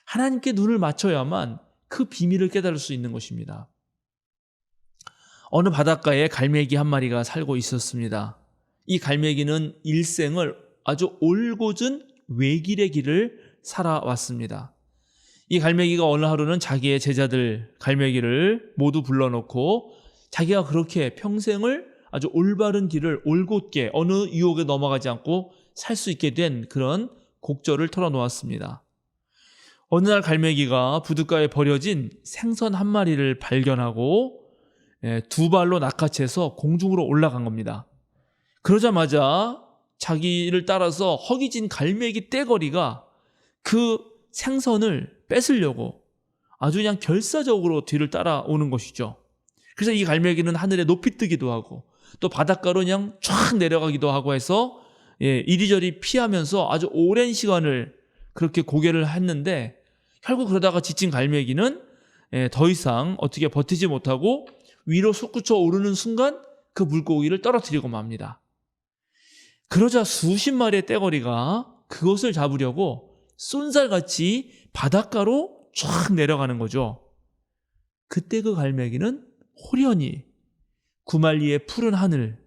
하나님께 눈을 맞춰야만 그 비밀을 깨달을 수 있는 것입니다. 어느 바닷가에 갈매기 한 마리가 살고 있었습니다. 이 갈매기는 일생을 아주 올곧은 외길의 길을 살아왔습니다. 이 갈매기가 어느 하루는 자기의 제자들 갈매기를 모두 불러놓고 자기가 그렇게 평생을 아주 올바른 길을 올곧게 어느 유혹에 넘어가지 않고 살 수 있게 된 그런 곡절을 털어놓았습니다. 어느 날 갈매기가 부둣가에 버려진 생선 한 마리를 발견하고 두 발로 낚아채서 공중으로 올라간 겁니다. 그러자마자 자기를 따라서 허기진 갈매기 떼거리가 그 생선을 뺏으려고 아주 그냥 결사적으로 뒤를 따라오는 것이죠. 그래서 이 갈매기는 하늘에 높이 뜨기도 하고 또 바닷가로 그냥 쫙 내려가기도 하고 해서 이리저리 피하면서 아주 오랜 시간을 그렇게 고개를 했는데, 결국 그러다가 지친 갈매기는 더 이상 어떻게 버티지 못하고 위로 솟구쳐 오르는 순간 그 물고기를 떨어뜨리고 맙니다. 그러자 수십 마리의 떼거리가 그것을 잡으려고 쏜살같이 바닷가로 쫙 내려가는 거죠. 그때 그 갈매기는 호련히 구말리의 푸른 하늘,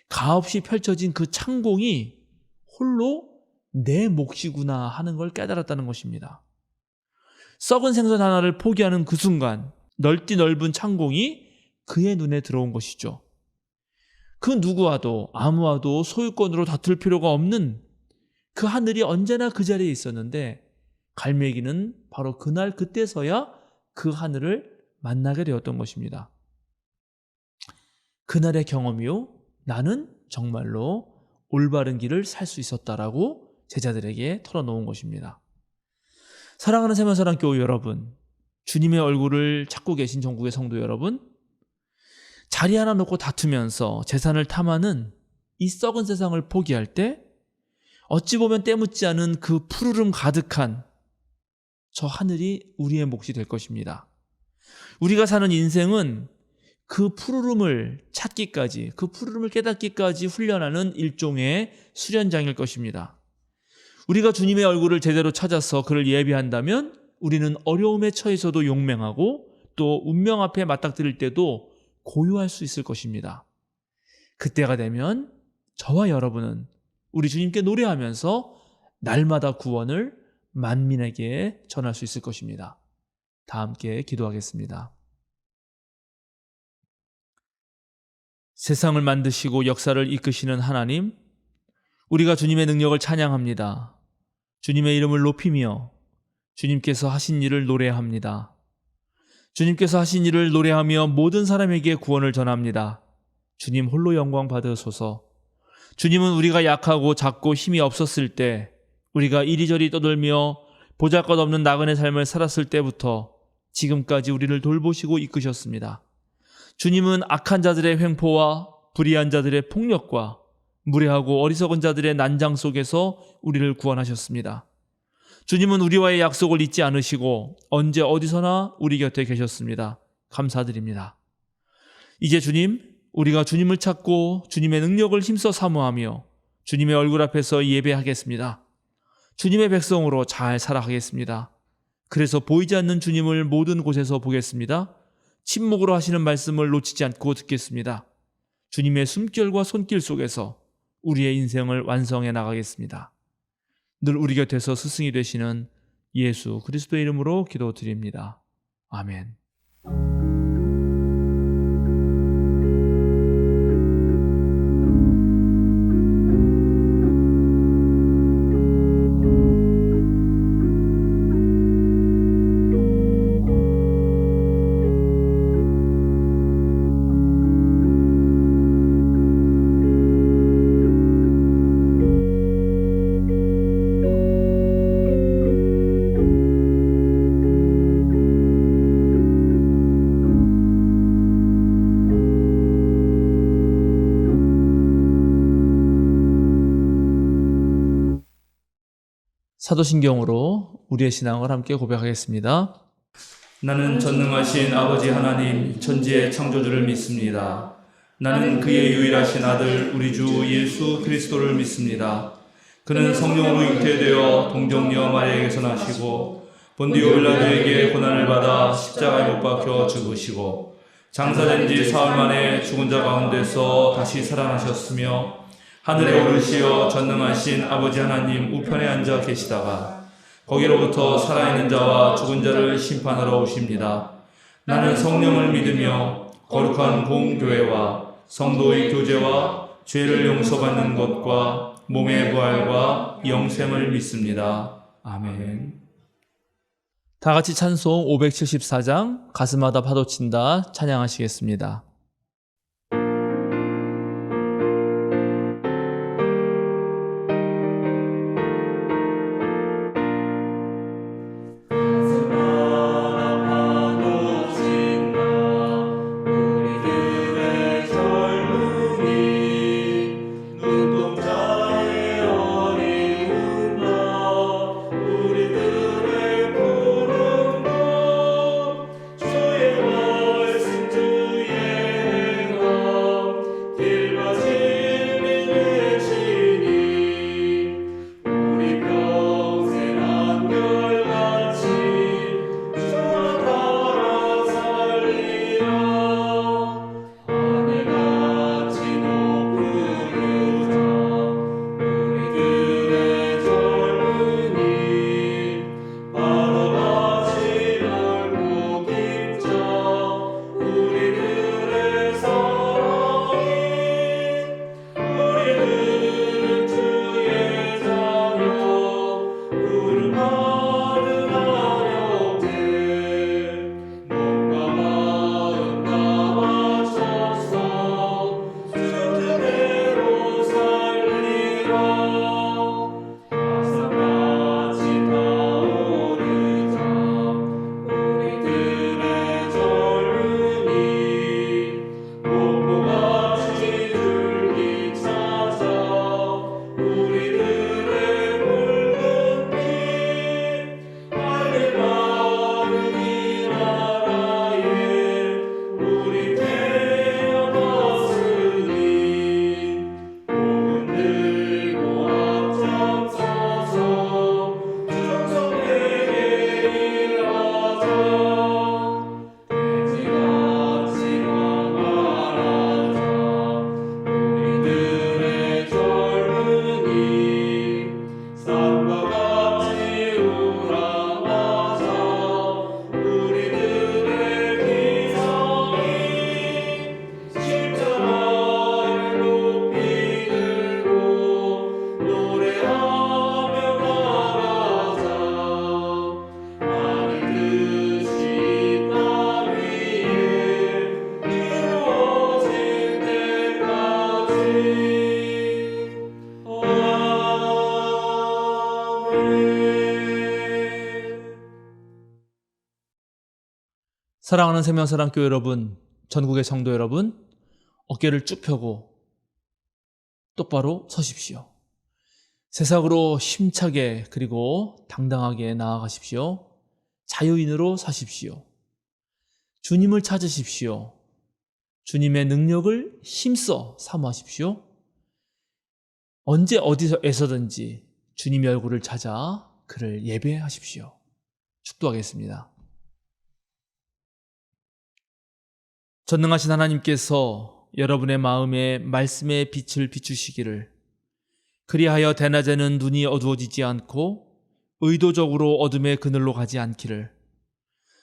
가없이 펼쳐진 그 창공이 홀로 내 몫이구나 하는 걸 깨달았다는 것입니다. 썩은 생선 하나를 포기하는 그 순간 넓디 넓은 창공이 그의 눈에 들어온 것이죠. 그 누구와도 아무와도 소유권으로 다툴 필요가 없는 그 하늘이 언제나 그 자리에 있었는데, 갈매기는 바로 그날 그때서야 그 하늘을 만나게 되었던 것입니다. 그날의 경험이요, 나는 정말로 올바른 길을 살 수 있었다라고 제자들에게 털어놓은 것입니다. 사랑하는 세면사랑교회 여러분, 주님의 얼굴을 찾고 계신 전국의 성도 여러분, 자리 하나 놓고 다투면서 재산을 탐하는 이 썩은 세상을 포기할 때 어찌 보면 때묻지 않은 그 푸르름 가득한 저 하늘이 우리의 몫이 될 것입니다. 우리가 사는 인생은 그 푸르름을 찾기까지, 그 푸르름을 깨닫기까지 훈련하는 일종의 수련장일 것입니다. 우리가 주님의 얼굴을 제대로 찾아서 그를 예비한다면 우리는 어려움에 처해서도 용맹하고 또 운명 앞에 맞닥뜨릴 때도 고요할 수 있을 것입니다. 그때가 되면 저와 여러분은 우리 주님께 노래하면서 날마다 구원을 만민에게 전할 수 있을 것입니다. 다 함께 기도하겠습니다. 세상을 만드시고 역사를 이끄시는 하나님, 우리가 주님의 능력을 찬양합니다. 주님의 이름을 높이며 주님께서 하신 일을 노래합니다. 주님께서 하신 일을 노래하며 모든 사람에게 구원을 전합니다. 주님 홀로 영광 받으소서. 주님은 우리가 약하고 작고 힘이 없었을 때, 우리가 이리저리 떠돌며 보잘것없는 나그네 삶을 살았을 때부터 지금까지 우리를 돌보시고 이끄셨습니다. 주님은 악한 자들의 횡포와 불의한 자들의 폭력과 무례하고 어리석은 자들의 난장 속에서 우리를 구원하셨습니다. 주님은 우리와의 약속을 잊지 않으시고 언제 어디서나 우리 곁에 계셨습니다. 감사드립니다. 이제 주님, 우리가 주님을 찾고 주님의 능력을 힘써 사모하며 주님의 얼굴 앞에서 예배하겠습니다. 주님의 백성으로 잘 살아가겠습니다. 그래서 보이지 않는 주님을 모든 곳에서 보겠습니다. 침묵으로 하시는 말씀을 놓치지 않고 듣겠습니다. 주님의 숨결과 손길 속에서 우리의 인생을 완성해 나가겠습니다. 늘 우리 곁에서 스승이 되시는 예수 그리스도의 이름으로 기도드립니다. 아멘. 사도신경으로 우리의 신앙을 함께 고백하겠습니다. 나는 전능하신 아버지 하나님 천지의 창조주를 믿습니다. 나는 그의 유일하신 아들 우리 주 예수 그리스도를 믿습니다. 그는 성령으로 잉태되어 동정녀 마리아에게서 나시고 본디오 빌라도에게 고난을 받아 십자가에 못 박혀 죽으시고 장사된 지 사흘 만에 죽은 자 가운데서 다시 살아나셨으며 하늘에 오르시어 전능하신 아버지 하나님 우편에 앉아 계시다가 거기로부터 살아있는 자와 죽은 자를 심판하러 오십니다. 나는 성령을 믿으며 거룩한 공교회와 성도의 교제와 죄를 용서받는 것과 몸의 부활과 영생을 믿습니다. 아멘. 다 같이 찬송 574장 가슴마다 파도친다 찬양하시겠습니다. 주의 말씀 주의 사랑하는 생명사랑교회 여러분, 전국의 성도 여러분, 어깨를 쭉 펴고 똑바로 서십시오. 세상으로 힘차게 그리고 당당하게 나아가십시오. 자유인으로 사십시오. 주님을 찾으십시오. 주님의 능력을 힘써 사모하십시오. 언제 어디서든지 주님의 얼굴을 찾아 그를 예배하십시오. 축도하겠습니다. 전능하신 하나님께서 여러분의 마음에 말씀의 빛을 비추시기를, 그리하여 대낮에는 눈이 어두워지지 않고 의도적으로 어둠의 그늘로 가지 않기를,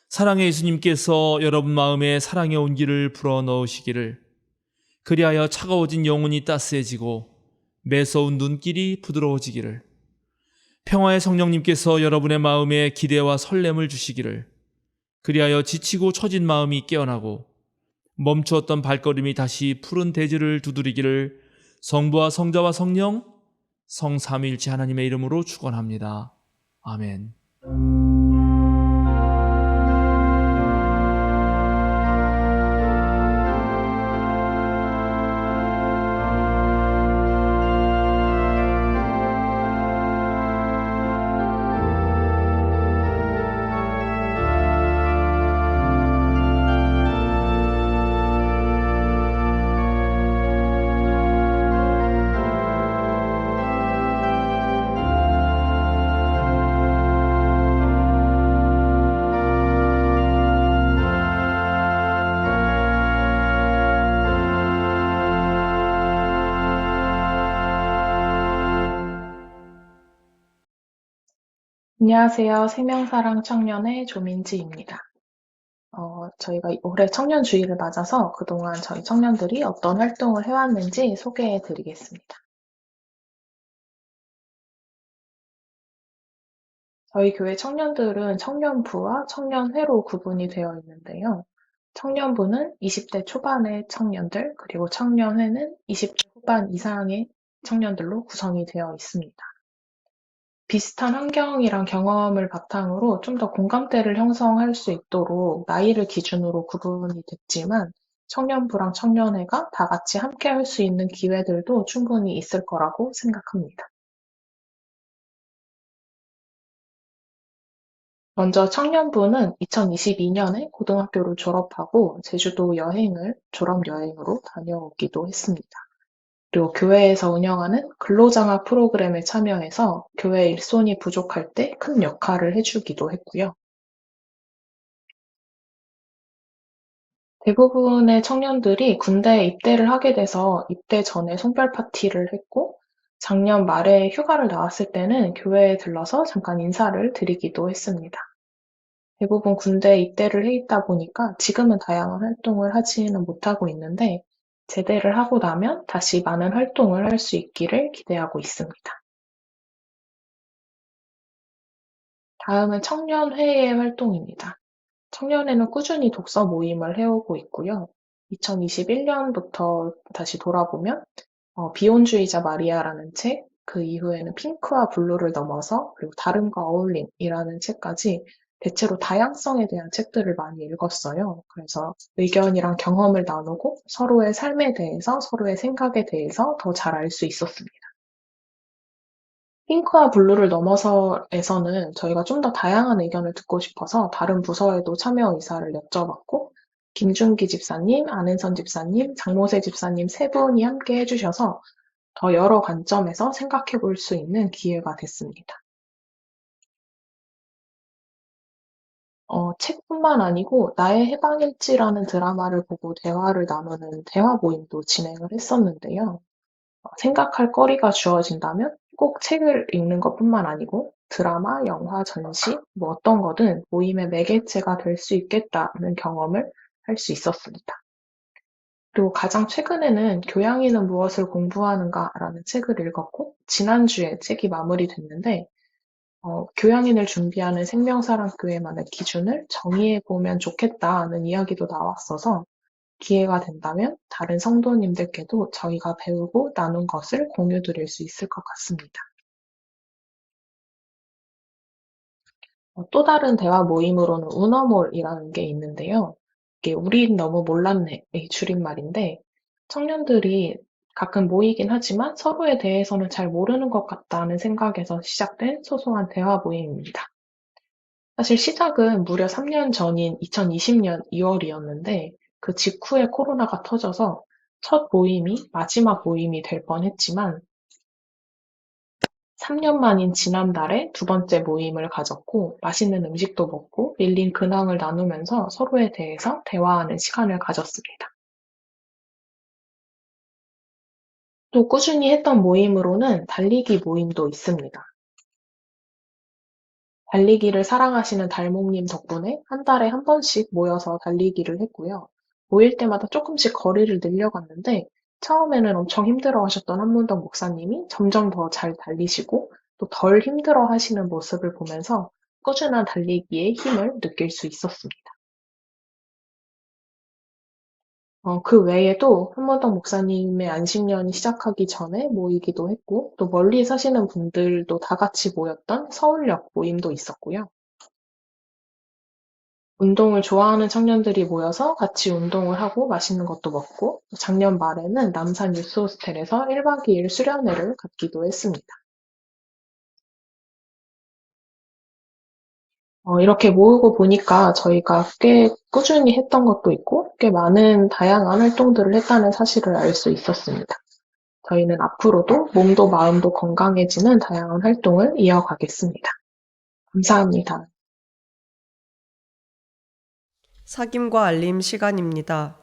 사랑의 예수님께서 여러분 마음에 사랑의 온기를 불어넣으시기를, 그리하여 차가워진 영혼이 따스해지고 매서운 눈길이 부드러워지기를, 평화의 성령님께서 여러분의 마음에 기대와 설렘을 주시기를, 그리하여 지치고 처진 마음이 깨어나고 멈추었던 발걸음이 다시 푸른 대지를 두드리기를 성부와 성자와 성령, 성삼위일체 하나님의 이름으로 축원합니다. 아멘. 안녕하세요. 생명사랑 청년의 조민지입니다. 저희가 올해 청년주의를 맞아서 그동안 저희 청년들이 어떤 활동을 해왔는지 소개해 드리겠습니다. 저희 교회 청년들은 청년부와 청년회로 구분이 되어 있는데요. 청년부는 20대 초반의 청년들, 그리고 청년회는 20대 후반 이상의 청년들로 구성이 되어 있습니다. 비슷한 환경이랑 경험을 바탕으로 좀 더 공감대를 형성할 수 있도록 나이를 기준으로 구분이 됐지만, 청년부랑 청년회가 다 같이 함께 할 수 있는 기회들도 충분히 있을 거라고 생각합니다. 먼저 청년부는 2022년에 고등학교를 졸업하고 제주도 여행을 졸업여행으로 다녀오기도 했습니다. 그리고 교회에서 운영하는 근로장학 프로그램에 참여해서 교회 일손이 부족할 때 큰 역할을 해주기도 했고요. 대부분의 청년들이 군대에 입대를 하게 돼서 입대 전에 송별 파티를 했고, 작년 말에 휴가를 나왔을 때는 교회에 들러서 잠깐 인사를 드리기도 했습니다. 대부분 군대에 입대를 해 있다 보니까 지금은 다양한 활동을 하지는 못하고 있는데, 제대를 하고 나면 다시 많은 활동을 할 수 있기를 기대하고 있습니다. 다음은 청년회의 활동입니다. 청년회는 꾸준히 독서 모임을 해오고 있고요. 2021년부터 다시 돌아보면 비혼주의자 마리아라는 책, 그 이후에는 핑크와 블루를 넘어서, 그리고 다름과 어울림이라는 책까지 대체로 다양성에 대한 책들을 많이 읽었어요. 그래서 의견이랑 경험을 나누고 서로의 삶에 대해서, 서로의 생각에 대해서 더 잘 알 수 있었습니다. 핑크와 블루를 넘어서에서는 저희가 좀 더 다양한 의견을 듣고 싶어서 다른 부서에도 참여 의사를 여쭤봤고, 김준기 집사님, 안은선 집사님, 장모세 집사님 세 분이 함께 해주셔서 더 여러 관점에서 생각해 볼 수 있는 기회가 됐습니다. 책뿐만 아니고 나의 해방일지라는 드라마를 보고 대화를 나누는 대화 모임도 진행을 했었는데요. 생각할 거리가 주어진다면 꼭 책을 읽는 것뿐만 아니고 드라마, 영화, 전시, 뭐 어떤 거든 모임의 매개체가 될 수 있겠다는 경험을 할 수 있었습니다. 그리고 가장 최근에는 교양인은 무엇을 공부하는가라는 책을 읽었고, 지난주에 책이 마무리됐는데, 교양인을 준비하는 생명사랑교회만의 기준을 정의해보면 좋겠다는 이야기도 나왔어서 기회가 된다면 다른 성도님들께도 저희가 배우고 나눈 것을 공유드릴 수 있을 것 같습니다. 또 다른 대화 모임으로는 우너몰이라는 게 있는데요. 이게 우린 너무 몰랐네의 줄임말인데 청년들이 가끔 모이긴 하지만 서로에 대해서는 잘 모르는 것 같다는 생각에서 시작된 소소한 대화 모임입니다. 사실 시작은 무려 3년 전인 2020년 2월이었는데 그 직후에 코로나가 터져서 첫 모임이 마지막 모임이 될 뻔했지만 3년 만인 지난달에 두 번째 모임을 가졌고 맛있는 음식도 먹고 밀린 근황을 나누면서 서로에 대해서 대화하는 시간을 가졌습니다. 또 꾸준히 했던 모임으로는 달리기 모임도 있습니다. 달리기를 사랑하시는 달목님 덕분에 한 달에 한 번씩 모여서 달리기를 했고요. 모일 때마다 조금씩 거리를 늘려갔는데 처음에는 엄청 힘들어하셨던 한문덕 목사님이 점점 더 잘 달리시고 또 덜 힘들어하시는 모습을 보면서 꾸준한 달리기의 힘을 느낄 수 있었습니다. 그 외에도 한문덕 목사님의 안식년이 시작하기 전에 모이기도 했고 또 멀리 사시는 분들도 다 같이 모였던 서울역 모임도 있었고요. 운동을 좋아하는 청년들이 모여서 같이 운동을 하고 맛있는 것도 먹고 작년 말에는 남산 유스호스텔에서 1박 2일 수련회를 갖기도 했습니다. 이렇게 모으고 보니까 저희가 꽤 꾸준히 했던 것도 있고 꽤 많은 다양한 활동들을 했다는 사실을 알 수 있었습니다. 저희는 앞으로도 몸도 마음도 건강해지는 다양한 활동을 이어가겠습니다. 감사합니다. 사김과 알림 시간입니다.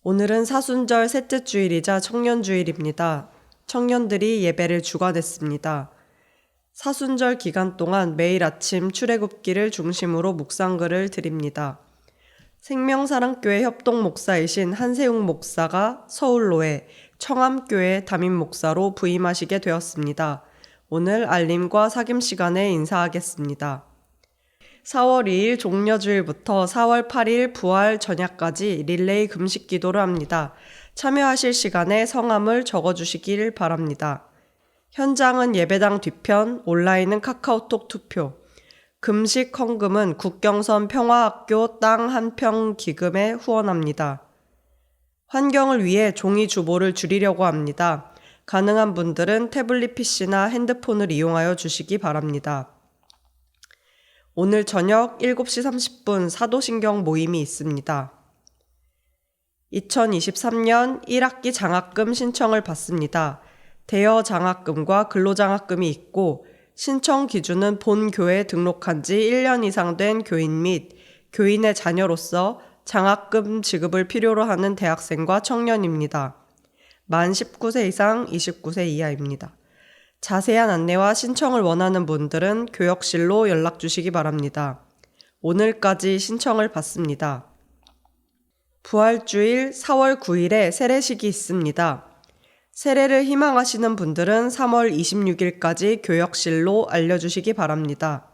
오늘은 사순절 셋째 주일이자 청년주일입니다. 청년들이 예배를 주관했습니다. 사순절 기간 동안 매일 아침 출애굽기를 중심으로 묵상글을 드립니다. 생명사랑교회 협동 목사이신 한세웅 목사가 서울로에 청암교회 담임 목사로 부임하시게 되었습니다. 오늘 알림과 사김 시간에 인사하겠습니다. 4월 2일 종려주일부터 4월 8일 부활 전야까지 릴레이 금식 기도를 합니다. 참여하실 시간에 성함을 적어주시길 바랍니다. 현장은 예배당 뒤편, 온라인은 카카오톡 투표. 금식 헌금은 국경선 평화학교 땅 한 평 기금에 후원합니다. 환경을 위해 종이 주보를 줄이려고 합니다. 가능한 분들은 태블릿 PC나 핸드폰을 이용하여 주시기 바랍니다. 오늘 저녁 7시 30분 사도신경 모임이 있습니다. 2023년 1학기 장학금 신청을 받습니다. 대여 장학금과 근로장학금이 있고 신청 기준은 본 교회에 등록한 지 1년 이상 된 교인 및 교인의 자녀로서 장학금 지급을 필요로 하는 대학생과 청년입니다. 만 19세 이상 29세 이하입니다. 자세한 안내와 신청을 원하는 분들은 교역실로 연락 주시기 바랍니다. 오늘까지 신청을 받습니다. 부활주일 4월 9일에 세례식이 있습니다. 세례를 희망하시는 분들은 3월 26일까지 교역실로 알려주시기 바랍니다.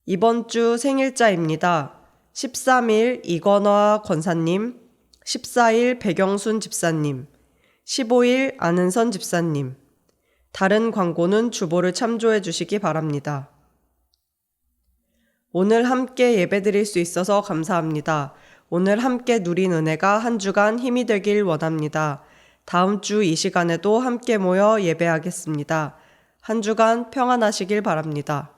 이번 주 생일자입니다. 13일 이건화 권사님, 14일 백영순 집사님, 15일 안은선 집사님. 다른 광고는 주보를 참조해 주시기 바랍니다. 오늘 함께 예배드릴 수 있어서 감사합니다. 오늘 함께 누린 은혜가 한 주간 힘이 되길 원합니다. 다음 주 이 시간에도 함께 모여 예배하겠습니다. 한 주간 평안하시길 바랍니다.